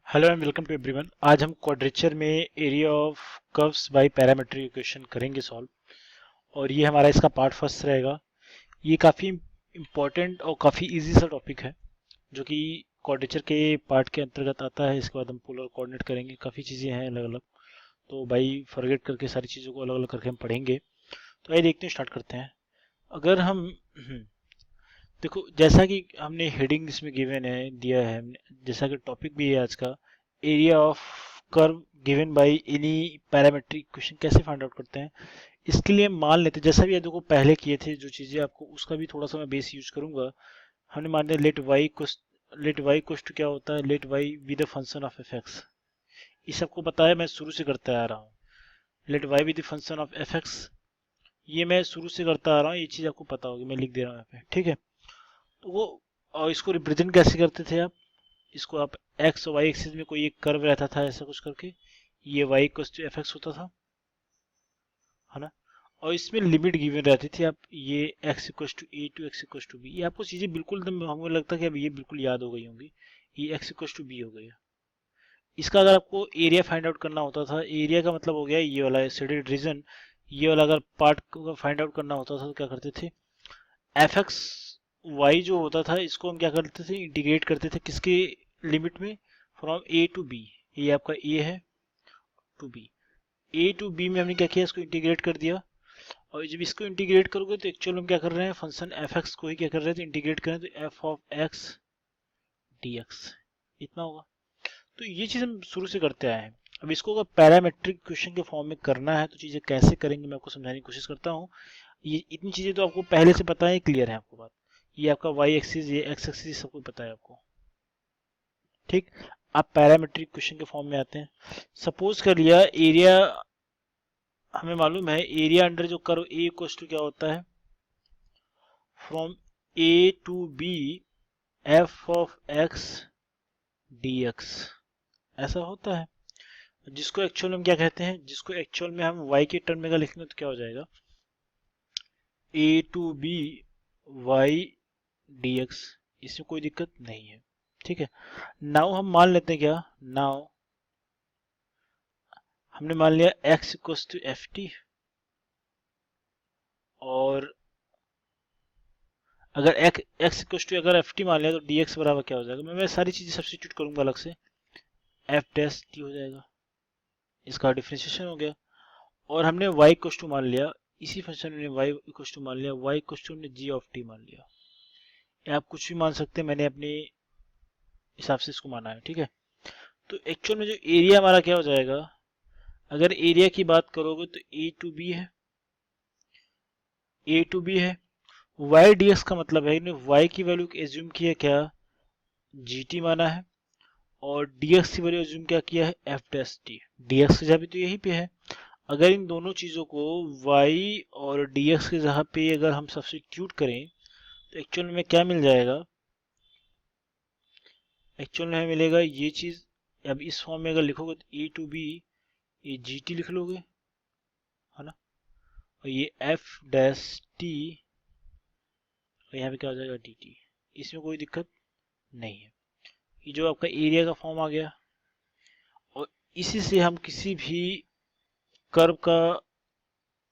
Hello and welcome to everyone. आज हम quadrature में area of curves by parametric equation करेंगे सॉल्व। और ये हमारा इसका पार्ट फर्स्ट रहेगा। ये काफ़ी इम्पोर्टेंट और काफ़ी इजी सा टॉपिक है जो कि क्वाड्रेचर के पार्ट के अंतर्गत आता है। इसके बाद हम पोलर कोऑर्डिनेट करेंगे, काफ़ी चीज़ें हैं अलग अलग, तो भाई फॉरगेट करके सारी चीज़ों को अलग अलग करके हम पढ़ेंगे। तो आइए देखते हैं, स्टार्ट करते हैं। अगर हम देखो, जैसा कि हमने हेडिंग इसमें गिवन है, दिया है हमने, जैसा कि टॉपिक भी है आज का, area of curve given by any parametric equation कैसे फाइंड आउट करते हैं। इसके लिए मान लेते हैं, जैसा भी देखो पहले किए थे जो चीज़ें, आपको उसका भी थोड़ा सा मैं बेस यूज करूंगा। हमने मान लिया लेट वाई टू क्या होता है, let y with the function of f x. ये सबको पता है, मैं शुरू से करता आ रहा हूँ। Let y with the function of f x, ये मैं शुरू से करता आ रहा हूँ, ये चीज़ आपको पता होगी, मैं लिख दे रहा हूँ यहाँ पे, ठीक है। तो वो, और इसको रिप्रेजेंट कैसे करते थे आप, इसको आप एक्स और वाई एक्सिस में कोई एक कर्व रहता था ऐसा कुछ करके, ये y equals to f x होता था, है ना। और इसमें लिमिट गिवन रहती थी, आप ये x equals to a to x equals to b, ये आपको चीज़ें बिल्कुल एकदम, हमें लगता है कि अब ये बिल्कुल याद हो गई होंगी। ये एक्स इक्वल्स टू बी हो गया। इसका अगर आपको एरिया फाइंड आउट करना होता था, एरिया का मतलब हो गया ये वाला शेडेड रीजन, ये वाला अगर पार्ट को फाइंड आउट करना होता था तो क्या करते थे, एफ एक्स वाई जो होता था इसको हम क्या करते थे, इंटीग्रेट करते थे किसके लिमिट में, फ्रॉम ए टू बी। ये आपका ए है to b, a to b में हमने क्या किया, इसको इंटीग्रेट कर दिया। और जब इसको इंटीग्रेट करोगे तो एक्चुअल हम क्या कर रहे हैं, फंक्शन एफ एक्स को ही क्या कर रहे थे, इंटीग्रेट करें, तो F of x d x, इतना होगा। तो ये चीज़ हम शुरू से करते आए हैं। अब इसको अगर पैरामेट्रिक क्वेश्चन के फॉर्म में करना है तो चीज़ें कैसे करेंगे मैं आपको समझाने की कोशिश करता हूँ। ये इतनी चीज़ें तो आपको पहले से पता है, क्लियर है आपको बात। ये आपका वाई एक्सिस, ये एक्स एक्सिस, सबको पता है आपको, ठीक। आप पैरामेट्रिक क्वेश्चन के फॉर्म में आते हैं। सपोज कर लिया एरिया, हमें मालूम है एरिया अंडर जो कर्व ए इक्वल्स टू क्या होता है, from a to b f of x d x, ऐसा होता है। जिसको एक्चुअल में क्या कहते हैं, जिसको एक्चुअल में हम y के टर्म में अगर लिखेंगे तो क्या हो जाएगा, A to B Y D X. इसमें कोई दिक्कत नहीं है, ठीक है। नाउ हम मान लेते हैं क्या, नाउ हमने मान लिया x equals to f t, और अगर x इक्वल्स टू अगर एफ टी मान लिया तो डी एक्स बराबर क्या हो जाएगा, मैं सारी चीजें सब्स्टिट्यूट करूंगा अलग से, एफ डैश टी हो जाएगा, इसका डिफरेंशिएशन हो गया। और हमने y इक्वल्स टू मान लिया, इसी फंक्शन में y इक्वल्स टू मान लिया, y इक्वल्स टू हमने g ऑफ t मान लिया। या आप कुछ भी मान सकते हैं, मैंने अपने हिसाब से इसको माना है, ठीक है। तो एक्चुअल में जो एरिया हमारा क्या हो जाएगा, अगर एरिया की बात करोगे तो ए टू बी है, ए टू बी है। वाई डी एक्स का मतलब है वाई की वैल्यू एज्यूम किया क्या, जी टी माना है, और डी एक्स की वैल्यू एज्यूम क्या किया है, F dash T. D x की जगह पे तो यही पे है। अगर इन दोनों चीज़ों को y और dx की जगह पे अगर हम सब्स्टिट्यूट करें तो एक्चुअल में क्या मिल जाएगा, एक्चुअल में हमें मिलेगा ये चीज़। अब इस फॉर्म में अगर लिखोगे तो ए टू बी, ये जी टी लिख लोगे, है ना, और ये एफ डैश टी, और यहाँ पे क्या हो जाएगा डी टी। इसमें कोई दिक्कत नहीं है। ये जो आपका एरिया का फॉर्म आ गया, और इसी से हम किसी भी कर्व का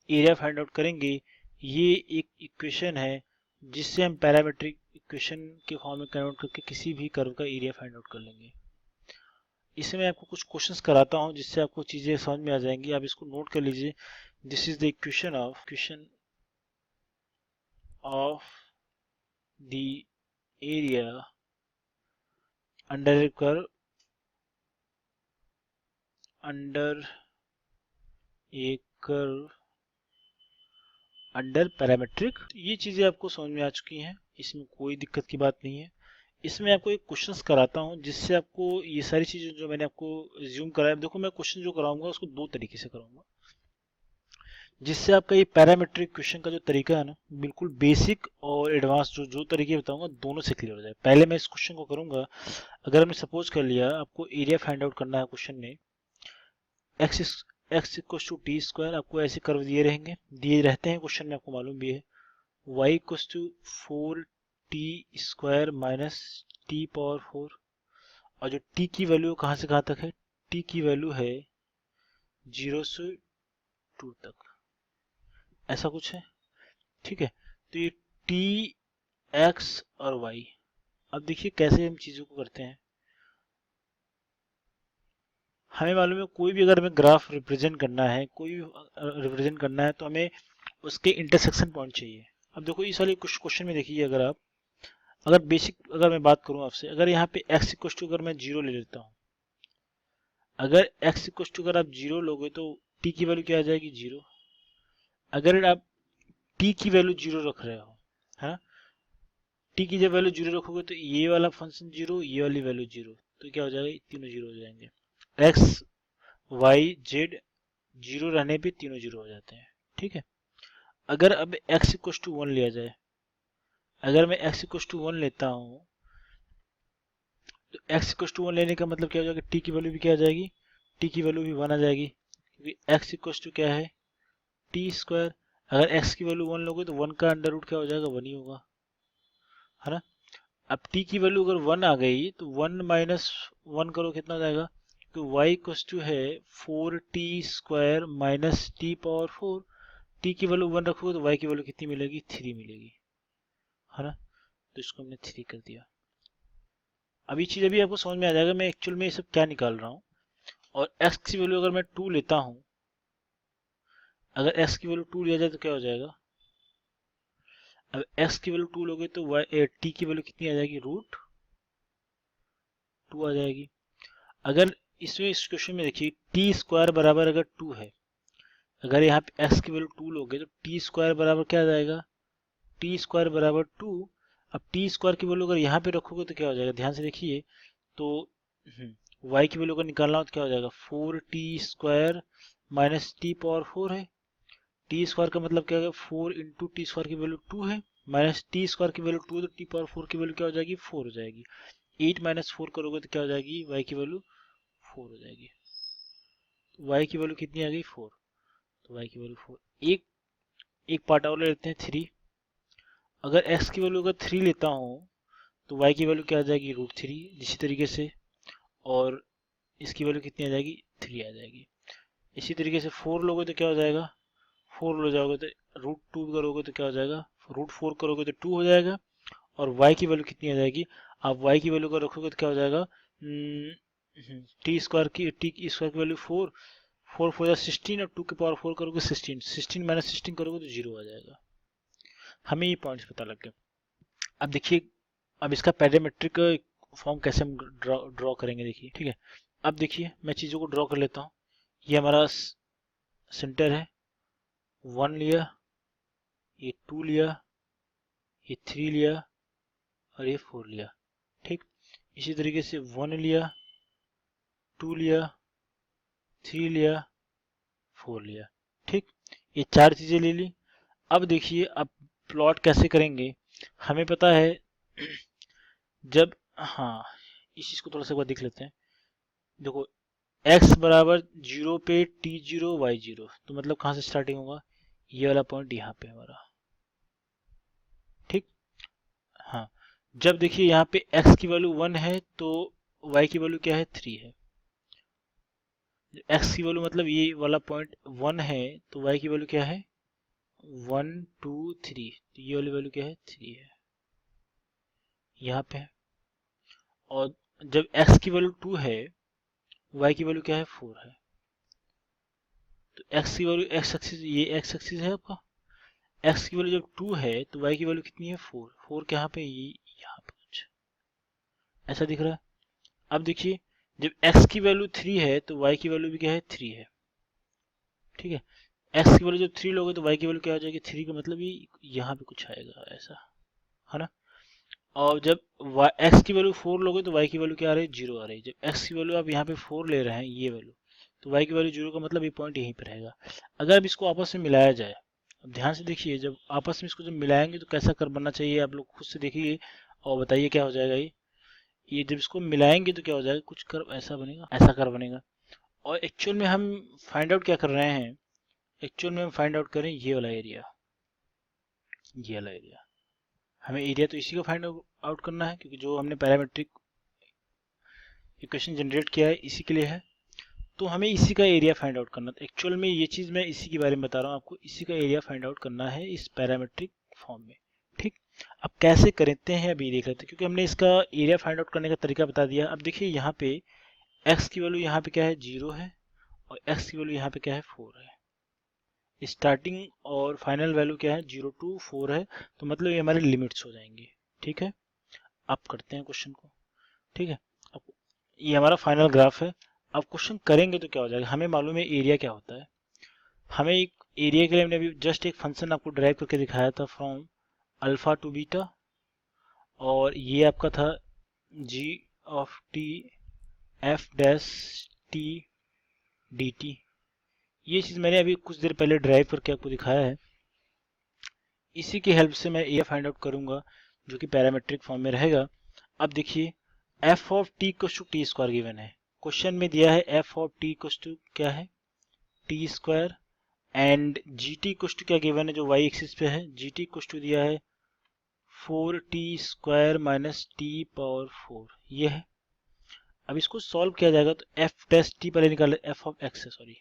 एरिया फाइंड आउट करेंगे। ये एक इक्वेशन है जिससे हम पैरामेट्रिक इक्वेशन के फॉर्म में कन्वर्ट करके किसी भी कर्व का एरिया फाइंड आउट कर लेंगे। इसमें मैं आपको कुछ क्वेश्चंस कराता हूं जिससे आपको चीजें समझ में आ जाएंगी, आप इसको नोट कर लीजिए। This is the equation of the area under curve, under A curve under parametric. ये चीजें आपको समझ में आ चुकी हैं, इसमें कोई दिक्कत की बात नहीं है। इसमें आपको एक क्वेश्चंस कराता हूं जिससे आपको ये सारी चीजें जो मैंने आपको ज्यूम कराया, देखो मैं क्वेश्चन जो कराऊंगा उसको दो तरीके से कराऊंगा, जिससे आपका ये पैरामेट्रिक क्वेश्चन का जो तरीका है ना, बिल्कुल बेसिक और एडवांस जो जो तरीके बताऊंगा दोनों से क्लियर हो जाए। पहले मैं इस क्वेश्चन को करूंगा। अगर हमने सपोज कर लिया आपको एरिया फाइंड आउट करना है क्वेश्चन में, x x equal to t square, आपको ऐसे कर्व दिए रहेंगे, दिए रहते हैं क्वेश्चन में, आपको मालूम भी है। Y equal to four t square minus t power four, और जो टी की वैल्यू कहाँ से कहाँ तक है, टी की वैल्यू है 0 से 2 तक, ऐसा कुछ है। ठीक है, तो ये टी, एक्स और वाई। अब देखिए कैसे हम चीज़ों को करते हैं। हमें मालूम है कोई भी अगर हमें ग्राफ रिप्रेजेंट करना है, कोई भी रिप्रेजेंट करना है, तो हमें उसके इंटरसेक्शन पॉइंट चाहिए। अब देखो इस वाले कुछ क्वेश्चन में देखिए, अगर आप, अगर बेसिक अगर मैं बात करूं आपसे, अगर यहाँ पे x इक्वल टू अगर मैं जीरो ले लेता हूँ, अगर x इक्वल टू अगर आप जीरो लोगे तो t की वैल्यू क्या आ जाएगी, जीरो। अगर आप t की वैल्यू जीरो रख रहे हो, है ना, t की जब वैल्यू जीरो रखोगे तो ये वाला फंक्शन जीरो, ये वाली वैल्यू जीरो, तो क्या हो जाएगा, तीनों जीरो हो जाएंगे। x y z जीरो रहने पे तीनों जीरो हो जाते हैं। ठीक है, अगर अब x इक्वल टू वन लिया जाए, अगर मैं x इक्वल टू वन लेता हूँ, तो x इक्वल टू वन लेने का मतलब क्या हो जाएगा, t की वैल्यू भी क्या आ जाएगी, t की वैल्यू भी वन आ जाएगी, क्योंकि x इक्वल टू क्या है, टी स्क्वायर। अगर x की वैल्यू वन लोगे तो वन का अंडर रूट क्या हो जाएगा, वन ही होगा, है ना। अब t की वैल्यू अगर वन आ गई तो वन माइनस वन करो कितना हो जाएगा, तो y इक्वल टू है 4t square minus t power 4। t की वैल्यू वन रखोगे तो y की वैल्यू कितनी मिलेगी, थ्री मिलेगी, है ना। तो इसको हमने थ्री कर दिया। अब ये चीज़ अभी आपको समझ में आ जाएगा मैं एक्चुअल में ये सब क्या निकाल रहा हूँ। और x की वैल्यू अगर मैं टू लेता हूँ, अगर x की वैल्यू टू लिया जाए तो क्या हो जाएगा, अब x की वैल्यू टू लोगे तो t की वैल्यू कितनी आ जाएगी, रूट टू आ जाएगी। अगर इसमें इस क्वेश्चन में देखिए टी स्क्वायर बराबर अगर टू है, अगर यहाँ पे x की वैल्यू टू लोगे तो टी स्क्वायर बराबर क्या आ जाएगा, टी स्क्वायर बराबर टू। अब टी स्क्वायर की वैल्यू अगर यहाँ पे रखोगे तो क्या हो जाएगा, ध्यान से देखिए, तो y की वैल्यू अगर निकालना हो तो क्या हो जाएगा, four t square minus t power four है। टी स्क्वायर का मतलब क्या है, फोर इंटू टी स्क्वायर की वैल्यू टू है, माइनस टी स्क्वायर की वैल्यू टू, तो टी पावर फोर की वैल्यू क्या हो जाएगी, फोर हो जाएगी। एट माइनस फोर करोगे तो क्या हो जाएगी, वाई की वैल्यू फोर हो जाएगी। तो वाई की वैल्यू कितनी आ गई, फोर। तो वाई की वैल्यू फोर। एक एक पार्ट और ले लेते हैं, थ्री। अगर एक्स की वैल्यू अगर थ्री लेता हूँ तो वाई की वैल्यू क्या आ जाएगी, रूट थ्री, इसी तरीके से। और इसकी वैल्यू कितनी आ जाएगी, थ्री आ जाएगी। इसी तरीके से फोर लोगे तो क्या हो जाएगा, फोर ले जाओगे तो रूट टू करोगे तो क्या हो जाएगा, रूट फोर करोगे तो टू हो जाएगा। और y की वैल्यू कितनी आ जाएगी, आप y की वैल्यू को रखोगे तो क्या हो जाएगा, टी स्क्वायर की स्क्वायर की वैल्यू फोर, फोर फोर या सिक्सटीन, और टू के पावर फोर करोगे सिक्सटीन, सिक्सटीन माइनस सिक्सटीन करोगे तो जीरो आ जाएगा। हमें ये पॉइंट्स पता लग गए। अब देखिए, अब इसका पैरामीट्रिक फॉर्म कैसे हम ड्रॉ करेंगे, देखिए ठीक है। अब देखिए मैं चीज़ों को ड्रॉ कर लेता हूँ। ये हमारा सेंटर है, वन लिया, ये टू लिया, ये थ्री लिया, और ये फोर लिया। ठीक, इसी तरीके से वन लिया, टू लिया, थ्री लिया, फोर लिया। ठीक, ये चार चीजें ले ली। अब देखिए अब प्लॉट कैसे करेंगे, हमें पता है जब, हाँ, इस चीज को थोड़ा सा एक बार देख लेते हैं। देखो x बराबर जीरो पे टी जीरो वाई जीरो, तो मतलब कहाँ से स्टार्टिंग होगा, ये वाला पॉइंट यहाँ पे हमारा। ठीक, हाँ, जब देखिए यहाँ पे x की वैल्यू वन है तो y की वैल्यू क्या है, थ्री है। x की वैल्यू मतलब ये वाला पॉइंट वन है तो y की वैल्यू क्या है, वन टू थ्री, तो ये वाली वैल्यू क्या है, थ्री है यहाँ पे। और जब x की वैल्यू टू है, y की वैल्यू क्या है, फोर है। तो x की वैल्यू x एक्सिस, ये x एक्सिस है आपका, x की वैल्यू जब टू है तो y की वैल्यू कितनी है, फोर। फोर कहाँ पे, ये यहाँ पे कुछ ऐसा दिख रहा है। अब देखिए जब x की वैल्यू थ्री है तो y की वैल्यू भी क्या है, थ्री है। ठीक है, x की वैल्यू जब थ्री लोगे तो y की वैल्यू क्या हो जाएगी, थ्री का मतलब ये यहाँ पे कुछ आएगा ऐसा, है ना। और जब x की वैल्यू फोर लोगे तो y की वैल्यू क्या आ रही है, जीरो आ रही है। जब x की वैल्यू आप यहाँ पे फोर ले रहे हैं, ये वैल्यू, तो y की वैल्यू जीरो का मतलब ये पॉइंट यहीं पर रहेगा। अगर अब इसको आपस में मिलाया जाए, अब ध्यान से देखिए, जब आपस में इसको जब मिलाएंगे तो कैसा कर बनना चाहिए, आप लोग खुद से देखिए और बताइए क्या हो जाएगा। ये जब इसको मिलाएंगे तो क्या हो जाएगा, कुछ कर्व ऐसा बनेगा, ऐसा कर्व बनेगा। और एक्चुअल में हम फाइंड आउट क्या कर रहे हैं, एक्चुअल में हम फाइंड आउट करें ये वाला एरिया, ये वाला एरिया। हमें एरिया तो इसी का फाइंड आउट करना है, क्योंकि जो हमने पैरामेट्रिक इक्वेशन जनरेट किया है इसी के लिए है, तो हमें इसी का एरिया फाइंड आउट करना था। एक्चुअल में ये चीज़ मैं इसी के बारे में बता रहा हूँ आपको, इसी का एरिया फाइंड आउट करना है इस पैरामेट्रिक फॉर्म में। ठीक, अब कैसे करते हैं अभी देख लेते हैं, क्योंकि हमने इसका एरिया फाइंड आउट करने का तरीका बता दिया। अब देखिए यहाँ पे x की वैल्यू यहाँ पे क्या है 0 है, और x की वैल्यू यहाँ पे क्या है 4 है। स्टार्टिंग और फाइनल वैल्यू क्या है 0 to 4 है, तो मतलब ये हमारे लिमिट्स हो जाएंगे। ठीक है, अब करते हैं क्वेश्चन को। ठीक है, अब ये हमारा फाइनल ग्राफ है। अब क्वेश्चन करेंगे तो क्या हो जाएगा, हमें मालूम है एरिया क्या होता है। हमें एक एरिया के लिए हमने अभी जस्ट एक फंक्शन आपको ड्राइव करके दिखाया था फ्रॉम अल्फा टू बीटा, और ये आपका था g of t f dash t dt। ये चीज़ मैंने अभी कुछ देर पहले ड्राइव करके आपको दिखाया है। इसी की हेल्प से मैं एरिया फाइंड आउट करूंगा जो कि पैरामेट्रिक फॉर्म में रहेगा। अब देखिए f of t equals to t square given है, क्वेश्चन में दिया है f of t equals to क्या है t square, and gt equals to क्या गिवन है जो y एक्सिस पे है, gt इक्वल्स टू दिया है 4t square minus t power 4, ये है। अब इसको सॉल्व किया जाएगा तो f डैश t पहले निकाले, f ऑफ x है सॉरी,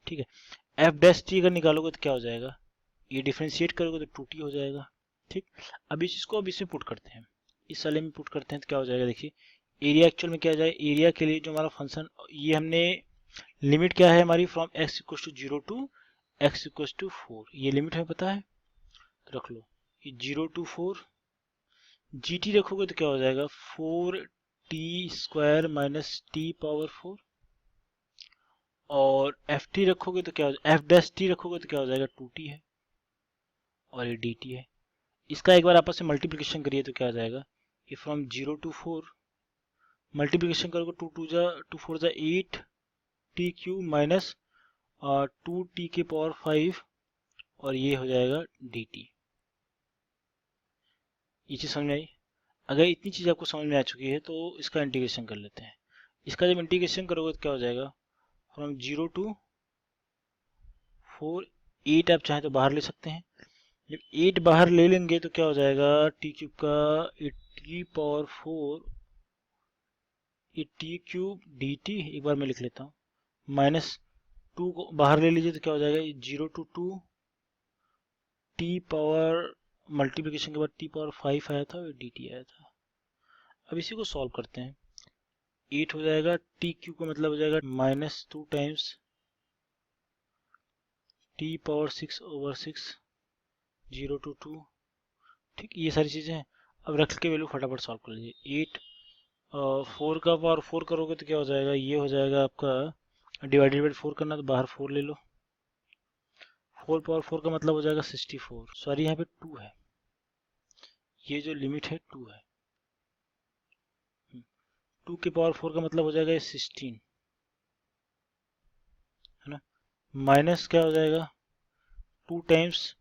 ठीक है। f डैश t अगर निकालोगे तो क्या हो जाएगा, ये डिफरेंशिएट करोगे तो 2t हो जाएगा। ठीक, अब इस चीज को अब इसमें पुट करते हैं, इस वाले में पुट करते हैं तो क्या हो जाएगा, देखिए एरिया एक्चुअल में क्या जाए, एरिया के लिए जो हमारा फंक्शन, ये हमने लिमिट क्या है हमारी from x equals to 0 to x equals to 4, ये लिमिट हमें पता है तो रख लो, ये 0 टू 4, gt रखोगे तो क्या हो जाएगा 4t square minus t power 4, और ft रखोगे तो क्या हो जाएगा, f डैश t रखोगे तो क्या हो जाएगा 2t है, और ये dt है। इसका एक बार आपस में मल्टीप्लिकेशन करिए तो क्या आ जाएगा, ये फ्रॉम 0 टू 4 मल्टीप्लिकेशन करोगे 2 4 जा 8 टी क्यू माइनस 2t के पावर 5, और ये हो जाएगा dt। ये चीज़ समझ में आई। अगर इतनी चीज़ आपको समझ में आ चुकी है तो इसका इंटीग्रेशन कर लेते हैं। इसका जब इंटीग्रेशन करोगे तो क्या हो जाएगा, फ्रॉम 0 टू 4, 8 आप चाहें तो बाहर ले सकते हैं, जब 8 बाहर ले लेंगे तो क्या हो जाएगा टी क्यूब का 8 पावर 4, ये टी क्यूब डी टी, एक बार मैं लिख लेता हूँ, माइनस 2 को बाहर ले लीजिए तो क्या हो जाएगा 0 टू 2 टी पावर, मल्टीप्लिकेशन के बाद टी पावर 5 आया था और डी टी आया था। अब इसी को सॉल्व करते हैं, 8 हो जाएगा, टी क्यू का मतलब हो जाएगा minus 2 times t power 6 over 6, 0 to 2। ठीक, ये सारी चीज़ें हैं। अब रख के वैल्यू फटाफट सॉल्व कर लीजिए, 8 4 का पावर 4 करोगे तो क्या हो जाएगा, ये हो जाएगा आपका डिवाइडेड बाई 4 करना तो बाहर 4 ले लो, 4 पावर 4 का मतलब हो जाएगा 64, सॉरी यहाँ पे 2 है, ये जो लिमिट है 2 है, 2 के पावर 4 का मतलब हो जाएगा 16 है ना, माइनस क्या हो जाएगा 2 टाइम्स,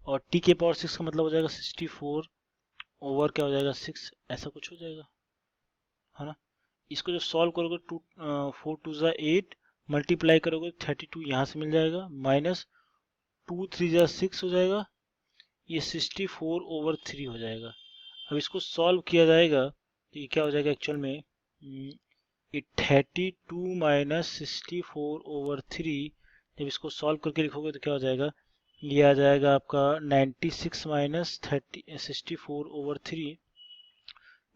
और टी के पावर 6 का मतलब हो जाएगा 64 ओवर क्या हो जाएगा 6, ऐसा कुछ हो जाएगा है ना। इसको जब सॉल्व करोगे 4 2 जा 8, मल्टीप्लाई करोगे 32 यहाँ से मिल जाएगा, माइनस 2 3 जा 6 हो जाएगा, ये 64 ओवर 3 हो जाएगा। अब इसको सॉल्व किया जाएगा तो ये क्या हो जाएगा एक्चुअल में, ये 32 माइनस 64 ओवर 3, जब इसको सॉल्व करके लिखोगे तो क्या हो जाएगा, ये आ जाएगा आपका 96 माइनस 64 ओवर 3,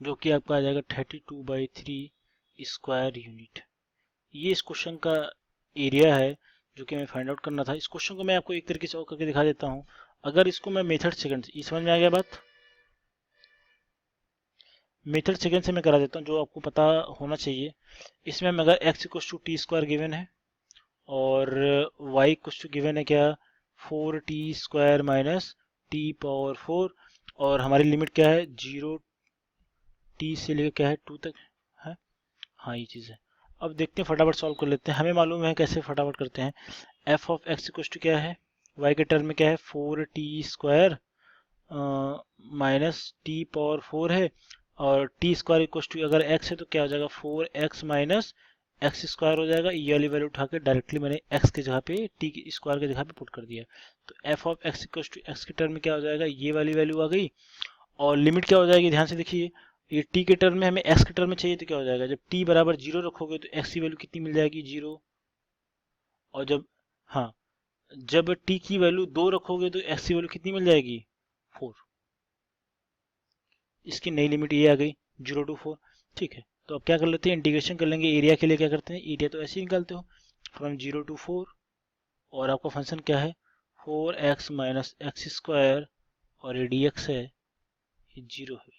जो कि आपका आ जाएगा 32/3 स्क्वायर यूनिट। ये इस क्वेश्चन का एरिया है जो कि मैं फाइंड आउट करना था। इस क्वेश्चन को मैं आपको एक तरीके से और करके दिखा देता हूँ। अगर इसको मैं मेथड सेकंड से, समझ में आ गया बात, मेथड सेकंड से मैं करा देता हूँ जो आपको पता होना चाहिए। इसमें हम अगर x equals to t square given है और y इक्वल्स टू गिवन है क्या 4t square minus t power 4, और हमारी लिमिट क्या है 0 t से लेकर क्या है 2 तक है, हाँ ये चीज़ है। अब देखते हैं फटाफट सॉल्व कर लेते हैं, हमें मालूम है कैसे फटाफट करते हैं। f of x equals to क्या है, y के टर्म में क्या है 4t square minus t power 4 है, और टी स्क्वायर इक्वल्स टू अगर x है तो क्या हो जाएगा 4x माइनस एक्स स्क्वायर हो जाएगा। ये वाली वैल्यू उठा के डायरेक्टली मैंने x की जगह पे t स्क्वायर की जगह पे पुट कर दिया, तो f of x equals to x के टर्म में क्या हो जाएगा, ये वाली वैल्यू आ गई, और लिमिट क्या हो जाएगी ध्यान से देखिए, ये टी के टर्म में हमें एक्स के टर्म में चाहिए तो क्या हो जाएगा, जब टी बराबर 0 रखोगे तो एक्स की वैल्यू कितनी मिल जाएगी, 0। और जब, हाँ, जब टी की वैल्यू 2 रखोगे तो एक्स की वैल्यू कितनी मिल जाएगी, 4। इसकी नई लिमिट ये आ गई 0 to 4। ठीक है, तो अब क्या कर लेते हैं, इंटीग्रेशन कर लेंगे। एरिया के लिए क्या करते हैं, एरिया तो ऐसे ही निकालते हो, फ्रॉम 0 to 4। और आपका फंक्शन क्या है, 4x माइनस एक्स स्क्वायर, और ये dx है, ये 0 है।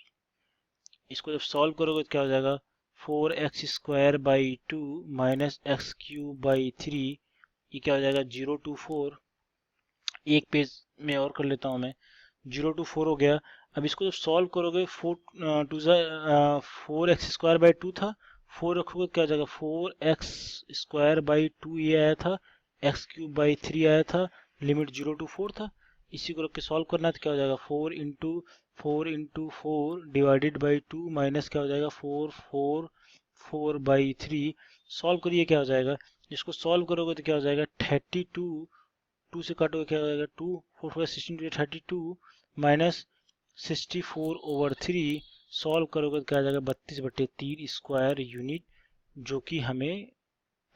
इसको जब सॉल्व करोगे तो क्या हो जाएगा, 4x square by 2 minus x cube by 3, ये क्या हो जाएगा, 0 to 4। एक पेज में और कर लेता हूँ मैं, 0 to 4 हो गया। अब इसको जब सॉल्व करोगे, 4x स्क्वायर बाई 2 था, 4 रखोगे तो क्या हो जाएगा, 4x स्क्वायर बाई 2 ये आया था, एक्स क्यूब बाई 3 आया था, लिमिट 0 to 4 था। इसी को रख के सॉल्व करना है तो क्या हो जाएगा, 4 इंटू 4 डिवाइडेड बाई 2 माइनस क्या हो जाएगा, 4 बाई 3। सॉल्व करिए क्या हो जाएगा, इसको सॉल्व करोगे तो क्या हो जाएगा, 32, 2 से काटोगे क्या हो जाएगा, 2 4 4 16 32 माइनस 64/3। सॉल्व करोगे तो क्या आ जाएगा, 32/3 स्क्वायर यूनिट, जो कि हमें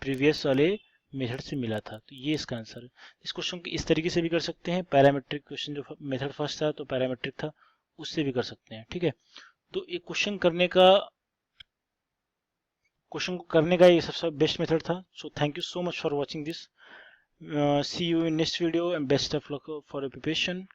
प्रीवियस वाले मेथड से मिला था। तो ये इसका आंसर है। इस क्वेश्चन को इस तरीके से भी कर सकते हैं, पैरामेट्रिक क्वेश्चन, जो मेथड फर्स्ट था तो पैरामेट्रिक था, उससे भी कर सकते हैं। ठीक है, तो एक क्वेश्चन को करने का ये सबसे बेस्ट मेथड था। So thank you so much for watching this. See you in next video and best of luck for your preparation.